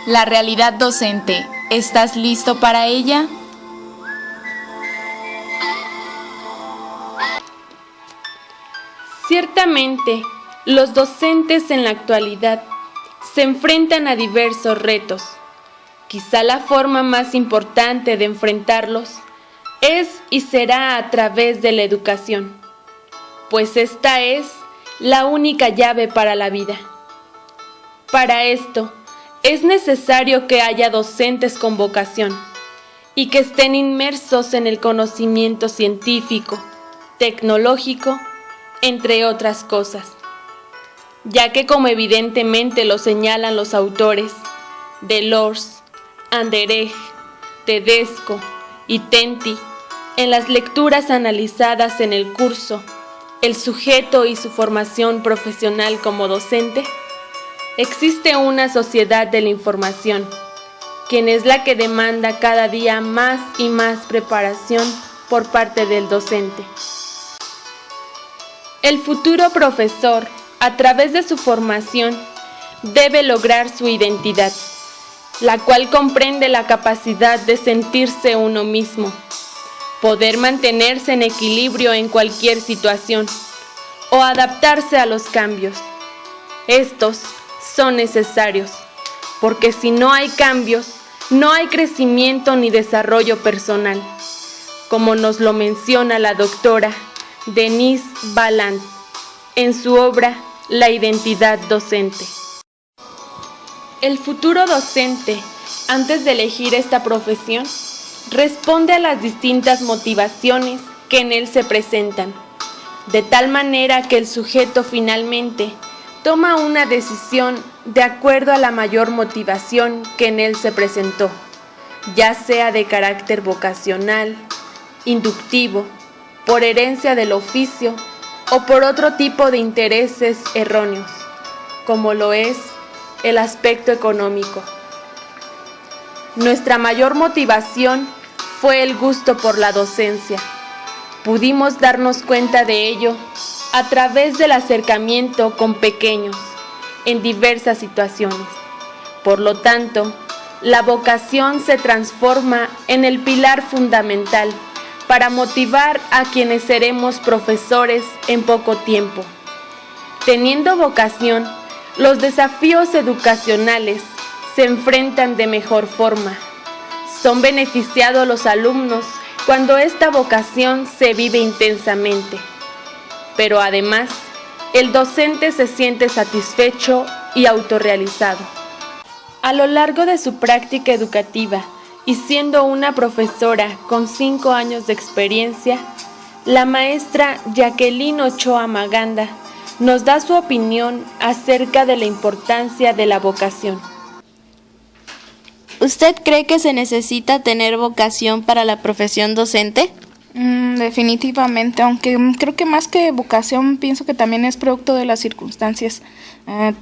La realidad docente, ¿estás listo para ella? Ciertamente, los docentes en la actualidad se enfrentan a diversos retos. Quizá la forma más importante de enfrentarlos es y será a través de la educación, pues esta es la única llave para la vida. Para esto, es necesario que haya docentes con vocación y que estén inmersos en el conocimiento científico, tecnológico, entre otras cosas, ya que como evidentemente lo señalan los autores Delors, Anderegg, Tedesco y Tenty en las lecturas analizadas en el curso El sujeto y su formación profesional como docente, existe una sociedad de la información, quien es la que demanda cada día más y más preparación por parte del docente. El futuro profesor, a través de su formación, debe lograr su identidad, la cual comprende la capacidad de sentirse uno mismo, poder mantenerse en equilibrio en cualquier situación o adaptarse a los cambios. Estos son necesarios, porque si no hay cambios, no hay crecimiento ni desarrollo personal, como nos lo menciona la doctora Denise Ballant en su obra La identidad docente. El futuro docente, antes de elegir esta profesión, responde a las distintas motivaciones que en él se presentan, de tal manera que el sujeto finalmente toma una decisión de acuerdo a la mayor motivación que en él se presentó, ya sea de carácter vocacional, inductivo, por herencia del oficio o por otro tipo de intereses erróneos, como lo es el aspecto económico. Nuestra mayor motivación fue el gusto por la docencia. Pudimos darnos cuenta de ello a través del acercamiento con pequeños en diversas situaciones. Por lo tanto, la vocación se transforma en el pilar fundamental para motivar a quienes seremos profesores en poco tiempo. Teniendo vocación, los desafíos educacionales se enfrentan de mejor forma. Son beneficiados los alumnos cuando esta vocación se vive intensamente. Pero además, el docente se siente satisfecho y autorrealizado. A lo largo de su práctica educativa y siendo una profesora con 5 años de experiencia, la maestra Jacqueline Ochoa Maganda nos da su opinión acerca de la importancia de la vocación. ¿Usted cree que se necesita tener vocación para la profesión docente? Definitivamente, aunque creo que más que vocación, pienso que también es producto de las circunstancias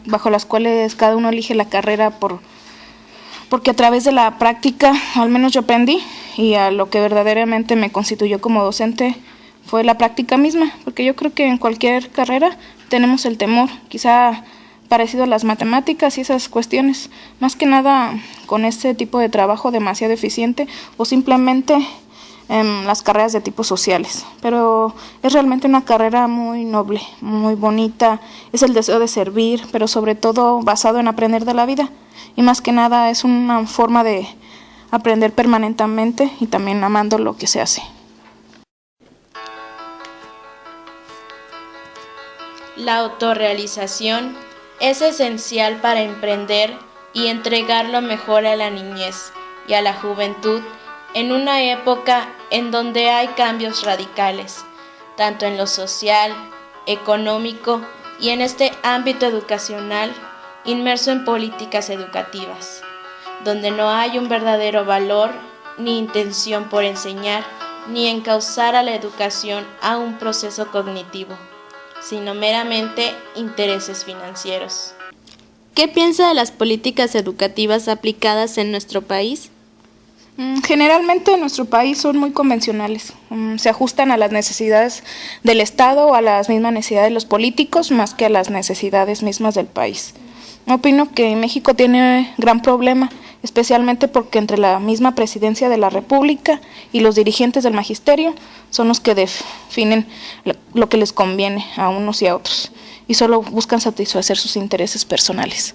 bajo las cuales cada uno elige la carrera porque a través de la práctica, al menos yo aprendí, y a lo que verdaderamente me constituyó como docente fue la práctica misma, porque yo creo que en cualquier carrera tenemos el temor, quizá parecido a las matemáticas y esas cuestiones, más que nada con este tipo de trabajo demasiado eficiente o simplemente las carreras de tipo sociales, pero es realmente una carrera muy noble, muy bonita, es el deseo de servir, pero sobre todo basado en aprender de la vida, y más que nada es una forma de aprender permanentemente y también amando lo que se hace. La autorrealización es esencial para emprender y entregar lo mejor a la niñez y a la juventud en una época en donde hay cambios radicales, tanto en lo social, económico y en este ámbito educacional inmerso en políticas educativas, donde no hay un verdadero valor ni intención por enseñar ni encauzar a la educación a un proceso cognitivo, sino meramente intereses financieros. ¿Qué piensa de las políticas educativas aplicadas en nuestro país? Generalmente en nuestro país son muy convencionales, se ajustan a las necesidades del Estado o a las mismas necesidades de los políticos más que a las necesidades mismas del país. Opino que México tiene gran problema, especialmente porque entre la misma presidencia de la República y los dirigentes del magisterio son los que definen lo que les conviene a unos y a otros, y solo buscan satisfacer sus intereses personales.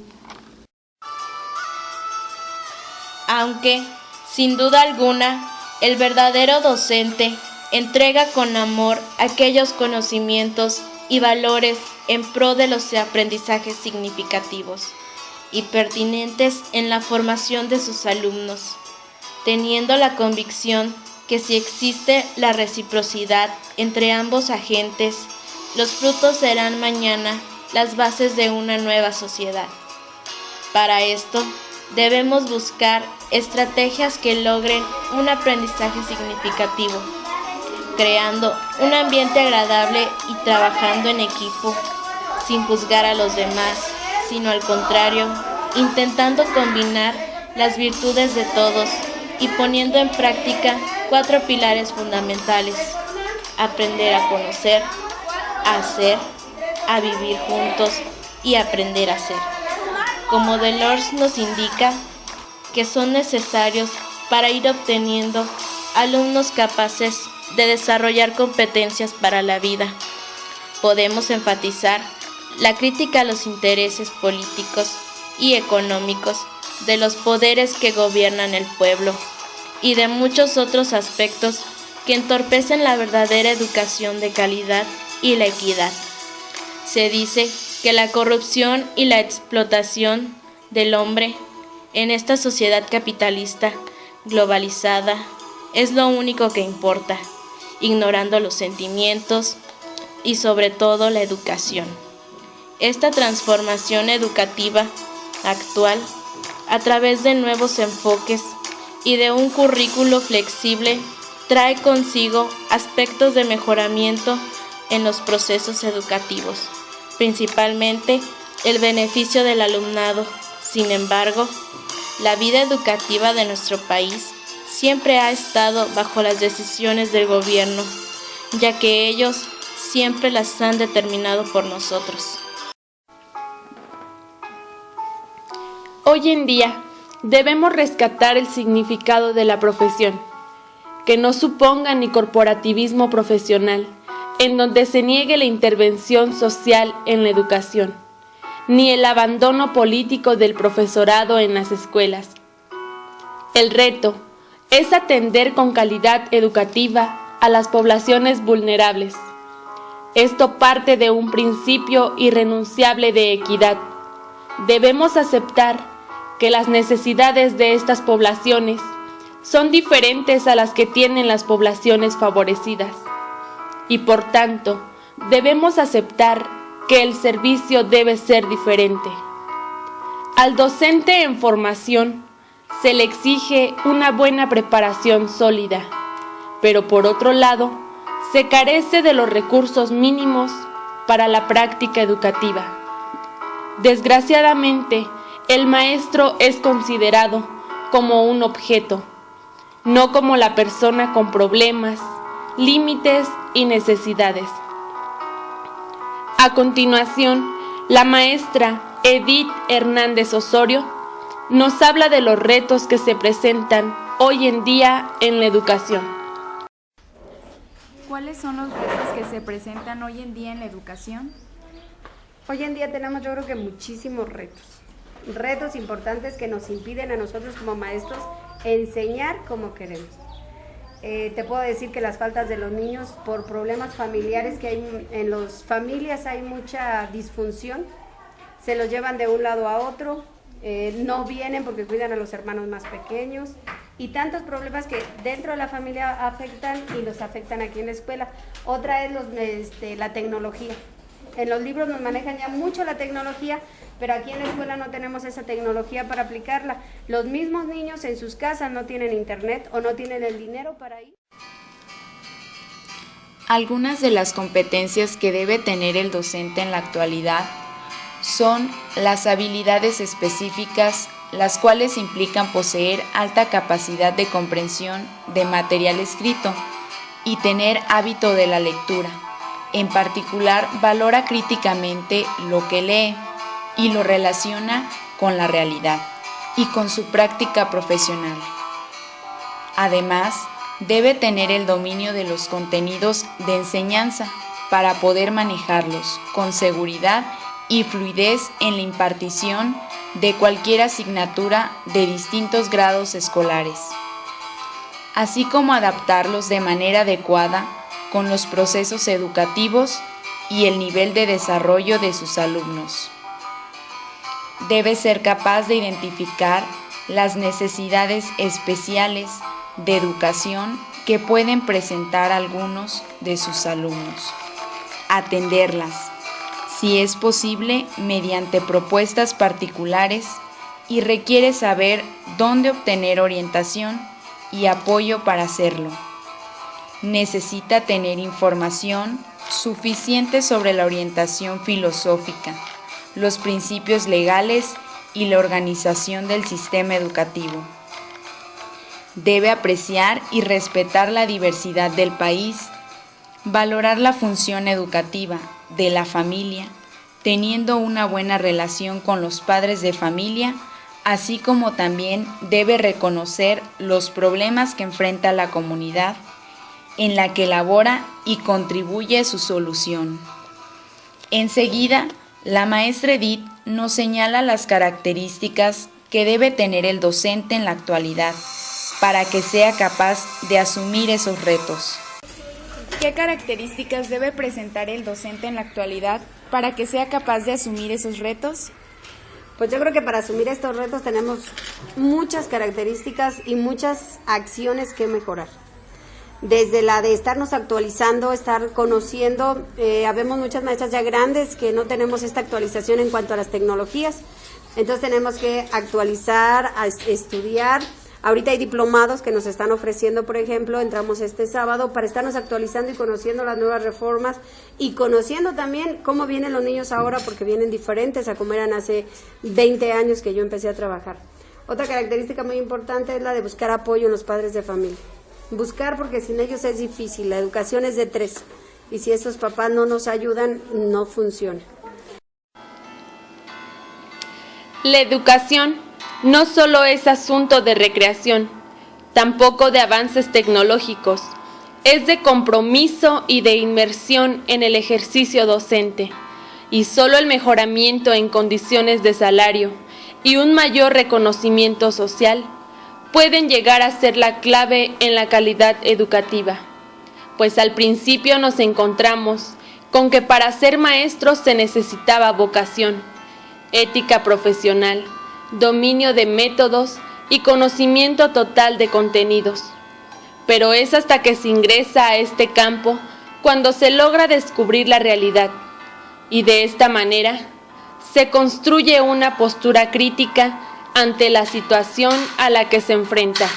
Aunque, sin duda alguna, el verdadero docente entrega con amor aquellos conocimientos y valores en pro de los aprendizajes significativos y pertinentes en la formación de sus alumnos, teniendo la convicción que si existe la reciprocidad entre ambos agentes, los frutos serán mañana las bases de una nueva sociedad. Para esto, debemos buscar estrategias que logren un aprendizaje significativo, creando un ambiente agradable y trabajando en equipo, sin juzgar a los demás, sino al contrario, intentando combinar las virtudes de todos y poniendo en práctica 4 pilares fundamentales: aprender a conocer, a hacer, a vivir juntos y aprender a ser. Como Delors nos indica, que son necesarios para ir obteniendo alumnos capaces de desarrollar competencias para la vida. Podemos enfatizar la crítica a los intereses políticos y económicos de los poderes que gobiernan el pueblo y de muchos otros aspectos que entorpecen la verdadera educación de calidad y la equidad. Se dice que la corrupción y la explotación del hombre en esta sociedad capitalista globalizada es lo único que importa, ignorando los sentimientos y sobre todo la educación. Esta transformación educativa actual, a través de nuevos enfoques y de un currículo flexible, trae consigo aspectos de mejoramiento en los procesos educativos, principalmente el beneficio del alumnado. Sin embargo, la vida educativa de nuestro país siempre ha estado bajo las decisiones del gobierno, ya que ellos siempre las han determinado por nosotros. Hoy en día debemos rescatar el significado de la profesión, que no suponga ni corporativismo profesional, en donde se niegue la intervención social en la educación, ni el abandono político del profesorado en las escuelas. El reto es atender con calidad educativa a las poblaciones vulnerables. Esto parte de un principio irrenunciable de equidad. Debemos aceptar que las necesidades de estas poblaciones son diferentes a las que tienen las poblaciones favorecidas y por tanto debemos aceptar que el servicio debe ser diferente. Al docente en formación se le exige una buena preparación sólida, pero por otro lado se carece de los recursos mínimos para la práctica educativa. Desgraciadamente, el maestro es considerado como un objeto, no como la persona con problemas, límites y necesidades. A continuación, la maestra Edith Hernández Osorio nos habla de los retos que se presentan hoy en día en la educación. ¿Cuáles son los retos que se presentan hoy en día en la educación? Hoy en día tenemos, yo creo que muchísimos retos importantes que nos impiden a nosotros como maestros enseñar como queremos. Te puedo decir que las faltas de los niños por problemas familiares que hay en las familias, hay mucha disfunción, se los llevan de un lado a otro, no vienen porque cuidan a los hermanos más pequeños y tantos problemas que dentro de la familia afectan y los afectan aquí en la escuela. Otra es la tecnología. En los libros nos manejan ya mucho la tecnología, pero aquí en la escuela no tenemos esa tecnología para aplicarla. Los mismos niños en sus casas no tienen internet o no tienen el dinero para ir. Algunas de las competencias que debe tener el docente en la actualidad son las habilidades específicas las cuales implican poseer alta capacidad de comprensión de material escrito y tener hábito de la lectura. En particular, valora críticamente lo que lee y lo relaciona con la realidad y con su práctica profesional. Además, debe tener el dominio de los contenidos de enseñanza para poder manejarlos con seguridad y fluidez en la impartición de cualquier asignatura de distintos grados escolares, así como adaptarlos de manera adecuada con los procesos educativos y el nivel de desarrollo de sus alumnos. Debe ser capaz de identificar las necesidades especiales de educación que pueden presentar algunos de sus alumnos, atenderlas, si es posible, mediante propuestas particulares, y requiere saber dónde obtener orientación y apoyo para hacerlo. Necesita tener información suficiente sobre la orientación filosófica, los principios legales y la organización del sistema educativo. Debe apreciar y respetar la diversidad del país, valorar la función educativa de la familia, teniendo una buena relación con los padres de familia, así como también debe reconocer los problemas que enfrenta la comunidad en la que labora y contribuye a su solución. Enseguida, la maestra Edith nos señala las características que debe tener el docente en la actualidad para que sea capaz de asumir esos retos. ¿Qué características debe presentar el docente en la actualidad para que sea capaz de asumir esos retos? Pues yo creo que para asumir estos retos tenemos muchas características y muchas acciones que mejorar. Desde la de estarnos actualizando, estar conociendo, habemos muchas maestras ya grandes que no tenemos esta actualización en cuanto a las tecnologías, entonces tenemos que actualizar, estudiar. Ahorita hay diplomados que nos están ofreciendo, por ejemplo, entramos este sábado para estarnos actualizando y conociendo las nuevas reformas y conociendo también cómo vienen los niños ahora, porque vienen diferentes a como eran hace 20 años que yo empecé a trabajar. Otra característica muy importante es la de buscar apoyo en los padres de familia. Buscar, porque sin ellos es difícil, la educación es de 3 y si esos papás no nos ayudan, no funciona. La educación no solo es asunto de recreación, tampoco de avances tecnológicos, es de compromiso y de inmersión en el ejercicio docente, y solo el mejoramiento en condiciones de salario y un mayor reconocimiento social pueden llegar a ser la clave en la calidad educativa, pues al principio nos encontramos con que para ser maestros se necesitaba vocación, ética profesional, dominio de métodos y conocimiento total de contenidos. Pero es hasta que se ingresa a este campo cuando se logra descubrir la realidad, y de esta manera se construye una postura crítica ante la situación a la que se enfrenta.